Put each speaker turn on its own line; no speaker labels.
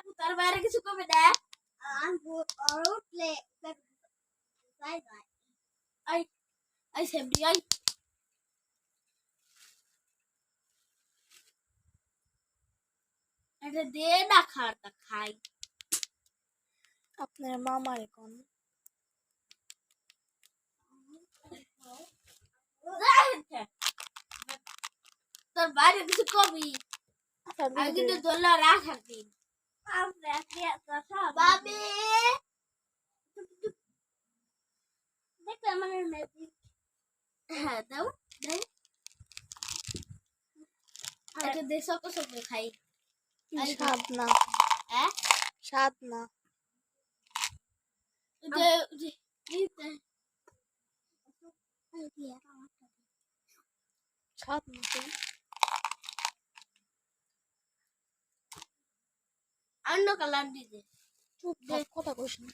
তার বাইরে কিছু কমে না আই আই সেমডি আই এটা দে না খাটা খাই
আপনার মামারে কোন
তোর বাইরে কিছু কবি আমি কিন্তু দোলা রাখার দিন বাবি দেখতে আমার হ্যাঁ দাও দাও এটা দেশো কত খাই
স্বাদ না
হ্যাঁ
স্বাদ না
যে
স্বাদ না তো।
অন্য কালার দিতে
চুপ থাক, কথা কইস না।